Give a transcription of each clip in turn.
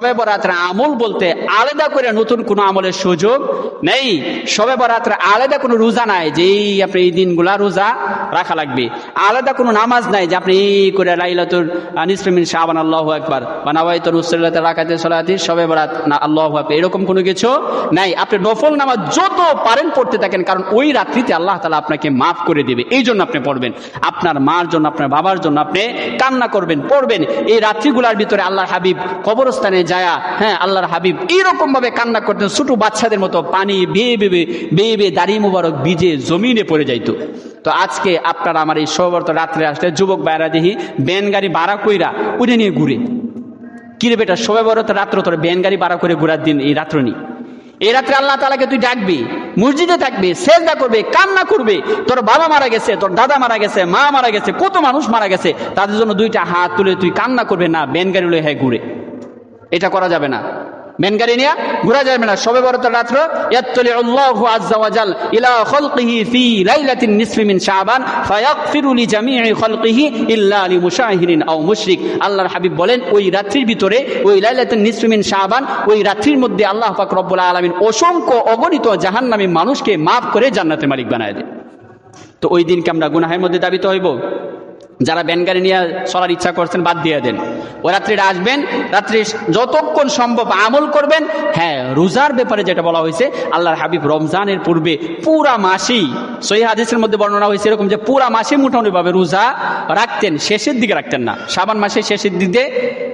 শবে বরাতের আমল বলতে আলাদা করে নতুন কোনো আমলের সুযোগ নেই। শবে বরাতের আলাদা কোনো রোজা নাই যে আপনি এই দিনগুলা রোজা রাখা লাগবে, আলাদা কোনো নামাজ নাই যে আপনি এই করে লাইলাতুল নিসফি মিন শাবান আল্লাহু আকবার বা নাওয়াইতু নুসরাত রাকাতে সালাতি শবে বরাত না আল্লাহু আকবার, এরকম কোনো কিছু নাই। আপনি নফল নামাজ যত পারেন পড়তে থাকেন, কারণ ওই রাত্রিতে আল্লাহ তাআলা আপনাকে মাফ করে দেবে। এই জন্য আপনি পড়বেন, আপনার মার জন্য, আপনার বাবার জন্য আপনি কান্না করবেন, পড়বেন। এই রাত্রিগুলার ভিতরে আল্লাহর হাবিব কবরস্থানে যায়, হ্যাঁ, আল্লাহর হাবিব এইরকম ভাবে কান্না করতেন, ছোট বাচ্চাদের মতো পানি বেয়ে বেয়ে দাড়ি মুবারক ভিজে জমিনে পড়ে যাইতো। তো আজকে আপনারা আমার এই সবরত রাত্রে আসলে যুবক ভাইরা দেখি ব্যান গাড়ি ভাড়া কইরা উঠে নিয়ে ঘুরে। কিরে বেটা, শবে বরাত রাত্র তোর ব্যান গাড়ি ভাড়া করে ঘুরার দিন এই রাত্র নি? এই রাত্রে আল্লাহ তাআলাকে তুই ডাকবি, মসজিদে থাকবে, সেজদা করবে, কান্না করবে। তোর বাবা মারা গেছে, তোর দাদা মারা গেছে, মা মারা গেছে, কত মানুষ মারা গেছে, তাদের জন্য দুইটা হাত তুলে তুই কান্না করবে না, ব্যান গাড়ি লয়ে হ্যাঁ ঘুরে। এটা করা যাবে না, ব্যানগাড়ি নিয়ে ঘোরা যাবে না। শবে বরাতের রাত্র ইয়াত্তালিউল্লাহু আযজা ওয়া জাল ইলা খালকিহি ফি লাইলাতিন নিসফি মিন শাবান ফায়াগফিরু লিজামিই খালকিহি ইল্লা লিমুশাহিরিন আও মুশরিক। আল্লাহর হাবিব বলেন, ওই রাত্রির ভিতরে, ওই লাইলাতুন নিসফি মিন শাবান, ওই রাত্রির মধ্যে আল্লাহ পাক রব্বুল আলামিন অসংখ্য অগণিত জাহান্নামী মানুষকে মাফ করে জান্নাতের মালিক বানায় দেয়। তো ওই দিনকে আমরা গুনাহের মধ্যে দাবিত হইব? যারা ব্যানগাড়ি নিয়ে চলার ইচ্ছা করছেন বাদ দিয়ে দেন। ও রাত্রিটা আসবেন, রাত্রি যতক্ষণ সম্ভব আমল করবেন। হ্যাঁ, রোজার ব্যাপারে যেটা বলা হয়েছে, আল্লাহর হাবিব রমজানের পূর্বে পুরা মাসেই, সহিহ হাদিসের মধ্যে বর্ণনা হয়েছে এরকম যে পুরা মাসে মোটামুটি ভাবে রোজা রাখতেন, শেষের দিকে রাখতেন না। শাবান মাসের শেষের দিকে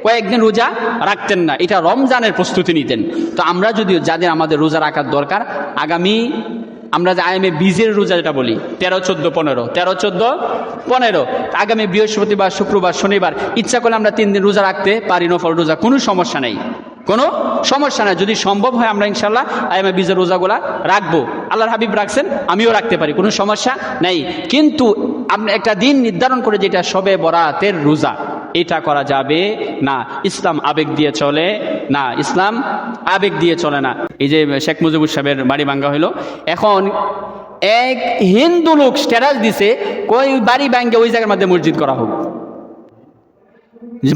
কয়েকদিন রোজা রাখতেন না, এটা রমজানের প্রস্তুতি নিতেন। তো আমরা যদিও যাদের আমাদের রোজা রাখার দরকার, আগামী আমরা যে আইএমএ বীজের রোজা যেটা বলি 13-14-15 আগামী বৃহস্পতিবার, শুক্রবার, শনিবার ইচ্ছা করলে আমরা 3 দিন রোজা রাখতে পারি, নফল রোজা, কোনো সমস্যা নেই, কোনো সমস্যা নাই। যদি সম্ভব হয় আমরা ইনশাল্লাহ আইএমএ বীজের রোজাগুলা রাখবো। আল্লাহর হাবিব রাখছেন, আমিও রাখতে পারি, কোনো সমস্যা নেই। কিন্তু আপনি একটা দিন নির্ধারণ করে যেটা শবে বরাতের রোজা, এটা করা যাবে না। ইসলাম আবেগ দিয়ে চলে না, ইসলাম আবেগ দিয়ে চলে না। এই যে শেখ মুজিবুর সাহেবের বাড়ি ভাঙ্গা হইলো, এখন এক হিন্দু লোক স্ট্যাটাস দিছে, কই বাড়ি ভাঙ্গে ওই জায়গার মধ্যে মসজিদ করা হোক।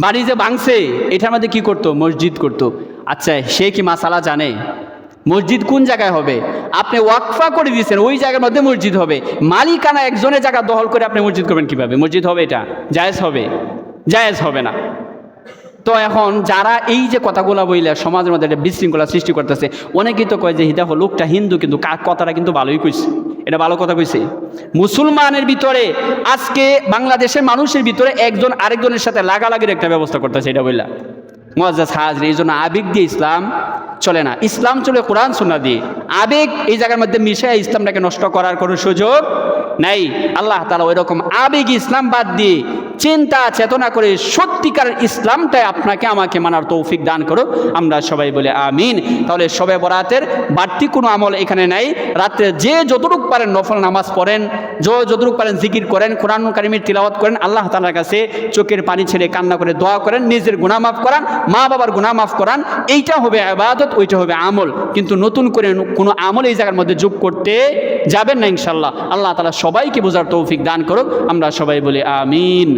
বাড়ি যে ভাঙছে এটার মধ্যে কি করতো? মসজিদ করতো। আচ্ছা, সে কি মাসালা জানে মসজিদ কোন জায়গায় হবে? আপনি ওয়াকফা করে দিয়েছেন, ওই জায়গার মধ্যে মসজিদ হবে। মালিকানা একজনের জায়গা দখল করে আপনি মসজিদ করবেন কিভাবে? মসজিদ হবে? এটা জায়েজ হবে? জায়েজ হবে না। তো এখন যারা এই যে কথাগুলো বইলে সমাজের মধ্যে একটা বিশৃঙ্খলা সৃষ্টি করতেছে, অনেকেই তো কয় যে দেখো লোকটা হিন্দু, কিন্তু কথাটা কিন্তু ভালোই কইছে, এটা ভালো কথা কইছে। মুসলমানের ভিতরে আজকে বাংলাদেশের মানুষের ভিতরে একজন আরেকজনের সাথে লাগালাগির একটা ব্যবস্থা করতেছে, এটা বললা মুআজ্জাজ হাজরি। এই জন্য আবেগ দিয়ে ইসলাম চলে না, ইসলাম চলে কোরআন সুন্নাহ দিয়ে। আবেগ এই জায়গার মধ্যে মিশে ইসলামটাকে নষ্ট করার কোনো সুযোগ নাই। আল্লাহ তাআলা ওই রকম আবেগ ইসলাম বাদ দিয়ে চিন্তা চেতনা করে সত্যিকার ইসলামটাই আপনাকে আমাকে মানার তৌফিক দান করো, আমরা সবাই বলে আমিন। তাহলে শবে বরাতের বাড়তি কোনো আমল এখানে নাই। রাত্রে যে যতটুক পারেন নফল নামাজ পড়েন, যতটুক পারেন জিকির করেন, কোরআন কারিমের তিলাওয়াত করেন, আল্লাহ তাআলার কাছে চোখের পানি ছেড়ে কান্না করে দোয়া করেন, নিজের গুনাহ মাফ করান, মা বাবার গুনাহ মাফ করান। এইটা হবে ইবাদত, ওইটা হবে আমল। কিন্তু নতুন করে কোনো আমল এই জায়গার মধ্যে যোগ করতে যাবেন না ইনশাআল্লাহ। আল্লাহ তাআলা সবাইকে বোঝার তৌফিক দান করুক, আমরা সবাই বলি আমিন।